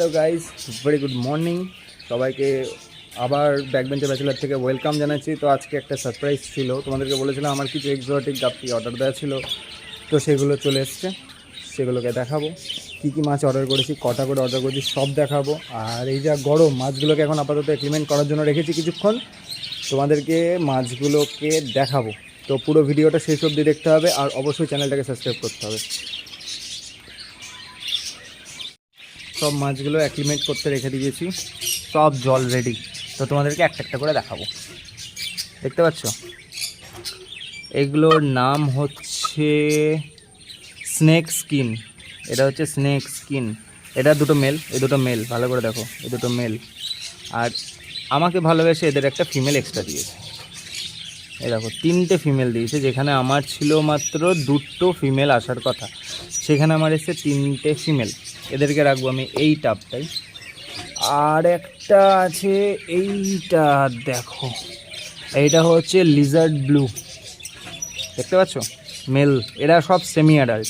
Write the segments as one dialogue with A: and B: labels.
A: Hello guys, very good morning সবাইকে। আবার ব্যাকবেঞ্চের bachelor থেকে ওয়েলকাম জানাচ্ছি। তো আজকে একটা সারপ্রাইজ ছিল, তোমাদেরকে বলেছিলাম আমার কিছু এক্সোটিক গাপ্পি অর্ডার দেওয়া ছিল, তো সেগুলো চলে এসছে। সেগুলোকে দেখাবো কী কী মাছ অর্ডার করেছি, কটা করে অর্ডার করেছি সব দেখাবো। আর এই যা গরম, মাছগুলোকে এখন আপাতত এক্সপেরিমেন্ট করার জন্য রেখেছি কিছুক্ষণ, তোমাদেরকে মাছগুলোকে দেখাবো। তো পুরো ভিডিওটা শেষ অবধি দেখতে হবে, আর অবশ্যই চ্যানেলটাকে সাবস্ক্রাইব করতে হবে। সব মাছগুলো অ্যাক্লিমেট করতে রেখে দিয়েছি, সব জল রেডি। তো তোমাদেরকে একটা একটা করে দেখাবো। দেখতে পাচ্ছ, এগুলোর নাম হচ্ছে স্নেক স্কিন। এটা হচ্ছে স্নেক স্কিন। এটা দুটো মেল, এই দুটো মেল, ভালো করে দেখো, এই দুটো মেল। আর আমাকে ভালোবেসে এদের একটা ফিমেল এক্সট্রা দিয়েছে। এই দেখো, 3টে ফিমেল দিয়েছে, যেখানে আমার ছিল মাত্র 2টো ফিমেল আসার কথা, সেখানে আমার এসে 3টে ফিমেল। এদেরকে রাখবো আমি এই টাপটাই। আর একটা আছে এইটা, দেখো, এইটা হচ্ছে লিজার্ড ব্লু, দেখতে পাচ্ছ, মেল। এরা সব সেমি অ্যাডাল্ট,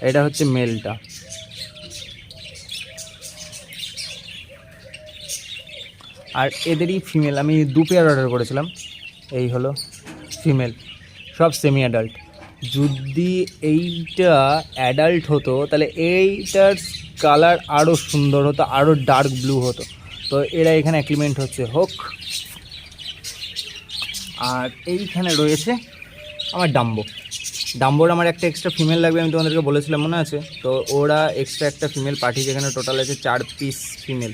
A: এটা হচ্ছে মেলটা। আর এদেরই ফিমেল আমি 2 পেয়ার অর্ডার করেছিলাম, এই হলো ফিমেল, সব সেমি অ্যাডাল্ট। যদি এইটা অ্যাডাল্ট হতো তাহলে এইটার কালার আরও সুন্দর হতো, আরও ডার্ক ব্লু হতো। তো এরা এখানে অ্যাক্লিমেন্ট হচ্ছে, হোক। আর এইখানে রয়েছে আমার ডাম্বোর আমার একটা এক্সট্রা ফিমেল লাগবে, আমি তোমাদেরকে বলেছিলাম, মনে আছে? তো ওরা এক্সট্রা একটা ফিমেল পাঠিয়েছে, এখানে টোটাল আছে 4 পিস ফিমেল।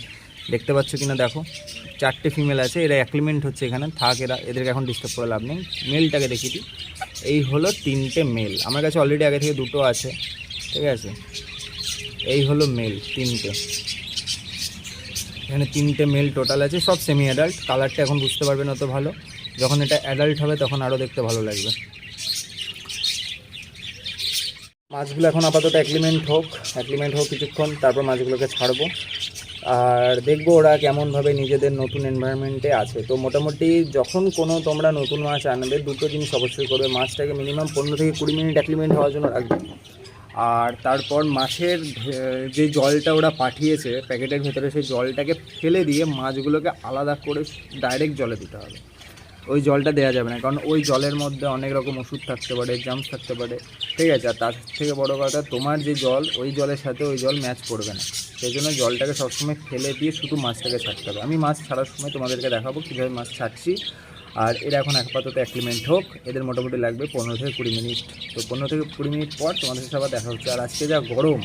A: দেখতে পাচ্ছ কিনা দেখো, 4টে ফিমেল আছে। এরা অ্যাক্লিমেন্ট হচ্ছে এখানে, থাক, এদেরকে এখন ডিস্টার্ব করে লাভ নেই। মেলটাকে দেখিয়ে দিই, এই হলো 3টে মেল। আমার কাছে অলরেডি আগে থেকে 2টো আছে, ঠিক আছে? এই হলো মেল 3টে, এখানে 3টে মেল টোটাল আছে, সব সেমি অ্যাডাল্ট। কালারটা এখন বুঝতে পারবে না অত ভালো, যখন এটা অ্যাডাল্ট হবে তখন আরও দেখতে ভালো লাগবে। মাছগুলো এখন আপাতত অ্যাক্লিমেন্ট হোক কিছুক্ষণ, তারপর মাছগুলোকে ছাড়বো আর দেখবো ওরা কেমনভাবে নিজেদের নতুন এনভায়রনমেন্টে আছে। তো মোটামুটি যখন কোনো তোমরা নতুন মাছ আনবে, 2টো জিনিস অবশ্যই করবে। মাছটাকে মিনিমাম 15 থেকে 20 মিনিট অ্যাক্লিমেন্ট হওয়ার জন্য রাখবে। আর তারপর মাছের যে জলটা ওরা পাঠিয়েছে প্যাকেটের ভেতরে, সেই জলটাকে ফেলে দিয়ে মাছগুলোকে আলাদা করে ডাইরেক্ট জলে দিতে হবে। ওই জলটা দেওয়া যাবে না, কারণ ওই জলের মধ্যে অনেক রকম ওষুধ থাকতে পারে, জার্মস থাকতে পারে, ঠিক আছে? আর তার থেকে বড় কথা, তোমার যে জল, ওই জলের সাথে ওই জল ম্যাচ করবে না। সেই জন্য জলটাকে সবসময় ফেলে দিয়ে শুধু মাছটাকে ছাড়তে হবে। আমি মাছ ছাড়ার সময় তোমাদেরকে দেখাবো কীভাবে মাছ ছাড়ছি। আর এরা এখন আপাতত অ্যাক্লিমেন্ট হোক, এদের মোটামুটি লাগবে 15 থেকে 20 মিনিট। তো 15 থেকে 20 মিনিট পর তোমাদের সাথে আবার দেখা হচ্ছে। আর আজকে যা গরম,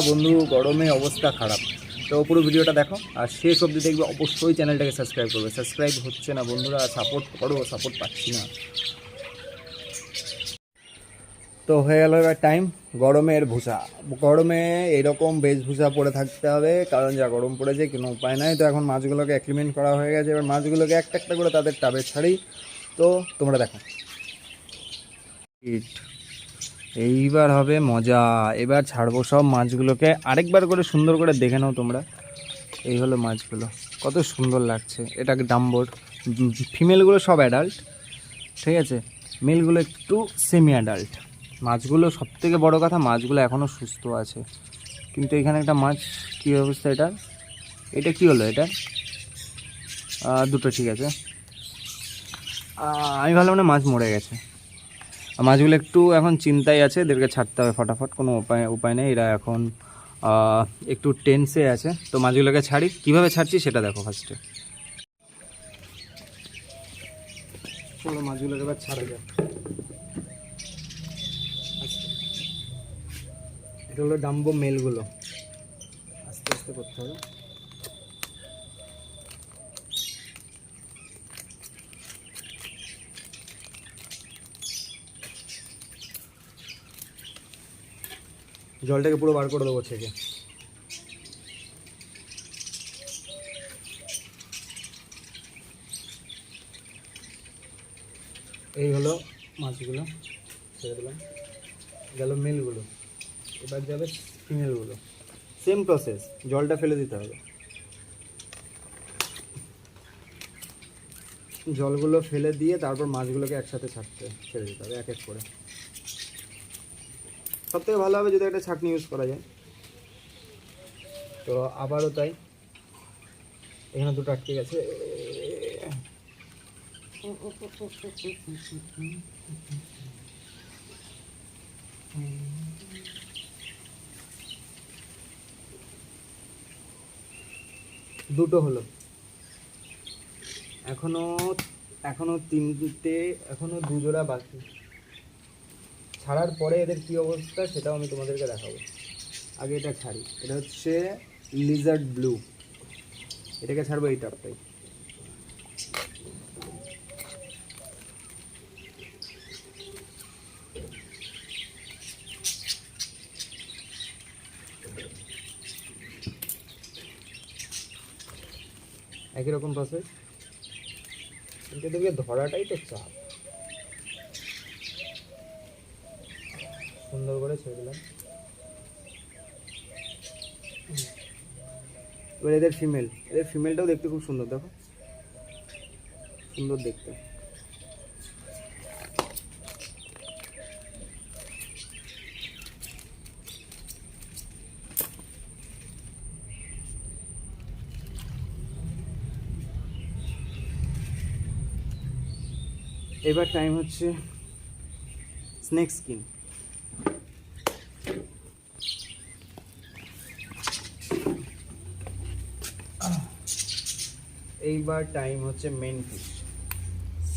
A: বন্ধু, গরমে অবস্থা খারাপ। তো পুরো ভিডিওটা দেখো আর শেষ অবধি দেখবে। অবশ্যই চ্যানেলটাকে সাবস্ক্রাইব করবে, সাবস্ক্রাইব হচ্ছে না বন্ধুরা, সাপোর্ট করো, সাপোর্ট পাচ্ছি না। তো হয়ে গেল এবার টাইম গরমের ভুষা। গরমে এরকম বেশভূষা পরে থাকতে হবে, কারণ যা গরম পড়েছে, কোনো উপায় নাই। তো এখন মাছগুলোকে অ্যাক্লিমেন্ট করা হয়ে গেছে, এবার মাছগুলোকে একটা একটা করে তাদের টাবে ছাড়ি। তো তোমরা দেখো, এইবার হবে মজা। এবার ছাড়বো সব মাছগুলোকে, আরেকবার করে সুন্দর করে দেখে নাও তোমরা। এই হলো মাছগুলো, কত সুন্দর লাগছে। এটাকে ডাম্বোর। ফিমেলগুলো সব অ্যাডাল্ট, ঠিক আছে? মেলগুলো একটু সেমি অ্যাডাল্ট। মাছগুলো, সবথেকে বড় কথা, মাছগুলো এখনও সুস্থ আছে। কিন্তু এখানে একটা মাছ, কী অবস্থা এটা? এটা কি হলো? এটা 2টো ঠিক আছে। আমি ভাবলাম না মাছ মরে গেছে। মাছগুলো একটু এখন চিন্তায় আছে, এদেরকে ছাড়তে হবে ফটাফট, কোনো উপায় নেই। এরা এখন একটু টেন্সে আছে। তো মাছগুলোকে ছাড়ি, কীভাবে ছাড়ছি সেটা দেখো ফার্স্টে। চলো মাছগুলোকে এবার ছাড়া যায়। এটা হলো ডাম্বো মেলগুলো, আস্তে আস্তে করতে হবে। জলটাকে পুরো বার করে দেবো থেকে। এই হলো মাছগুলো, ছেড়ে দিলাম। গেল মেলগুলো, এবার যাবে ফিমেলগুলো। সেম প্রসেস, জলটা ফেলে দিতে হবে। জলগুলো ফেলে দিয়ে তারপর মাছগুলোকে একসাথে ছেড়ে দিতে হবে, এক এক করে। সবথেকে ভালো হবে যদি একটা ছাঁকনি ইউজ করা যায়। তো তো আবারও তাই, এখানে দুটো আটকে গেছে। দুটো হলো, এখনো তিনটে, এখনো দুজোড়া বাকি। ছাড়ার পরে এদের কি অবস্থা সেটাও আমি তোমাদেরকে দেখাবো। আগে এটা ছাড়ি, এটা হচ্ছে লিজার্ড ব্লু, এটাকে ছাড়বো এই টাপটাই। একই রকম প্রসেস, কিন্তু এদেরকে ধরাটাই তো চাপ। সুন্দর করে ছেড়ে দিলাম। এবার এদের ফিমেলটাও দেখতে খুব সুন্দর, দেখো সুন্দর দেখতে। এবার টাইম হচ্ছে স্নেক স্কিন। এইবার টাইম হচ্ছে মেন ফিশ,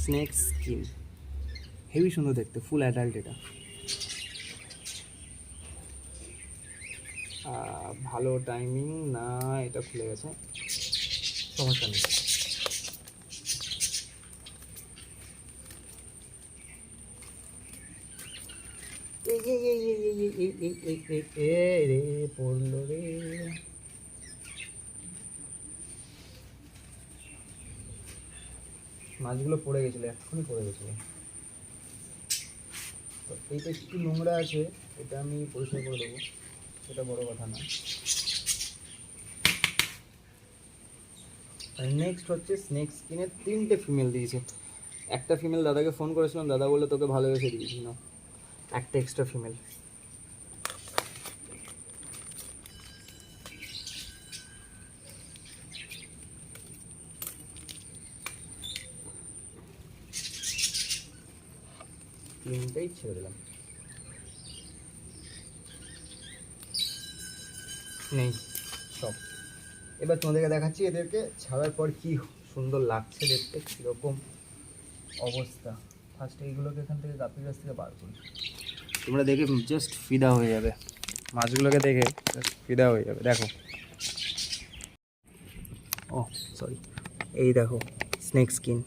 A: স্নেক স্কিন। হেভি সুন্দর দেখতে, ফুল অ্যাডাল্ট এটা। ভালো টাইমিং না, এটা খুলে গেছে, সমস্যা নেই। রে পড়লো রে। মাছগুলো পড়ে গেছিলো, এক্ষুনি পড়ে গেছিলো। তো এইটা একটু নোংরা আছে, এটা আমি পরিষ্কার করে দেবো, সেটা বড় কথা না। আর নেক্সট হচ্ছে স্নেক স্কিনের 3টে ফিমেল দিয়েছে। একটা ফিমেল দাদাকে ফোন করেছিলাম, দাদা বললে তোকে ভালোবেসে দিয়েছি না, একটা এক্সট্রা ফিমেল। তিনটেই ছেড়ে দিলাম, নেই সব। এবার তোমাদেরকে দেখাচ্ছি এদেরকে ছাড়ার পর কি সুন্দর লাগছে দেখতে, কীরকম অবস্থা। ফার্স্ট এইগুলোকে এখান থেকে গাপির কাছ থেকে বার করি, তোমরা দেখে জাস্ট ফিদা হয়ে যাবে, মাছগুলোকে দেখে জাস্ট ফিদা হয়ে যাবে। দেখো, ও সরি, এই দেখো স্নেক স্কিন,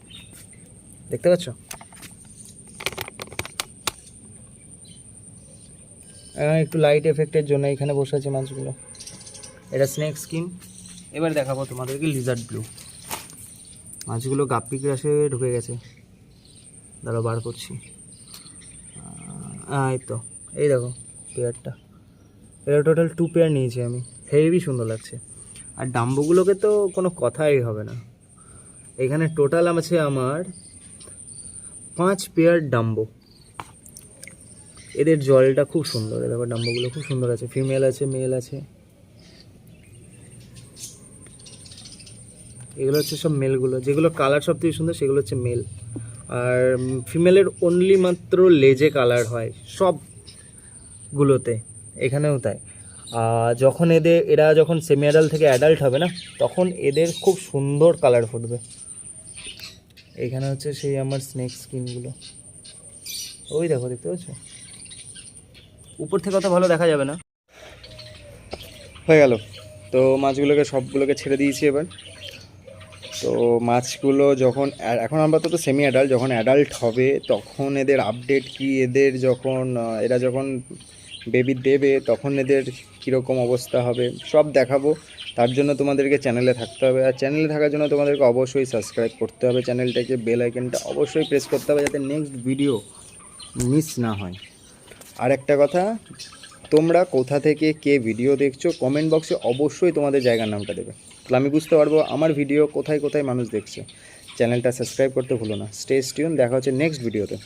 A: দেখতে পাচ্ছ? একটু লাইট এফেক্টের জন্য এখানে বসে আছে মাছগুলো। এটা স্নেক স্কিন। এবার দেখাবো তোমাদেরকে লিজার্ড ব্লু। মাছগুলো গাপ্পি গ্রাসে ঢুকে গেছে, দাঁড়াও বার করছি। এই তো, এই দেখো পেয়ারটা, এটা টোটাল 2 পেয়ার নিয়েছি আমি, হেভি সুন্দর লাগছে। আর ডাম্বোগুলোকে তো কোনো কথাই হবে না, এখানে টোটাল আছে আমার 5 পেয়ার ডাম্বো। এদের জলটা খুব সুন্দর, দেখো ডাম্বোগুলো খুব সুন্দর আছে, ফিমেল আছে মেল আছে। এগুলো হচ্ছে সব মেলগুলো, যেগুলো কালার সব থেকে সুন্দর সেগুলো হচ্ছে মেল। আর ফিমেলের অনলি মাত্র লেজে কালার হয় সবগুলোতে, এখানেও তাই। যখন এরা যখন সেমি অ্যাডাল্ট থেকে অ্যাডাল্ট হবে না, তখন এদের খুব সুন্দর কালার ফুটবে। এখানে হচ্ছে সেই আমার স্নেক স্কিনগুলো, ওই দেখো, দেখতে পাচ্ছ? উপর থেকে অত ভালো দেখা যাবে না। হয়ে গেল, তো মাছগুলোকে সবগুলোকে ছেড়ে দিয়েছি এবার। তো মাছগুলো যখন এখন আমরা তো সেমি অ্যাডাল্ট, যখন অ্যাডাল্ট হবে তখন এদের আপডেট কি, এদের যখন এরা যখন বেবি দেবে তখন এদের কীরকম অবস্থা হবে সব দেখাবো। তার জন্য তোমাদেরকে চ্যানেলে থাকতে হবে, আর চ্যানেলে থাকার জন্য তোমাদেরকে অবশ্যই সাবস্ক্রাইব করতে হবে চ্যানেলটাকে, বেল আইকনটা অবশ্যই প্রেস করতে হবে যাতে নেক্সট ভিডিও মিস না হয়। আর একটা কথা, তোমরা কোথা থেকে কে ভিডিও দেখছো কমেন্ট বক্সে অবশ্যই তোমাদের জায়গার নামটা দেবে, তাহলে আমি বুঝতে পারবো আমার ভিডিও কোথায় কোথায় মানুষ দেখছে। চ্যানেলটা সাবস্ক্রাইব করতে ভুলো না। স্টে টিউন, দেখা হচ্ছে নেক্সট ভিডিওতে।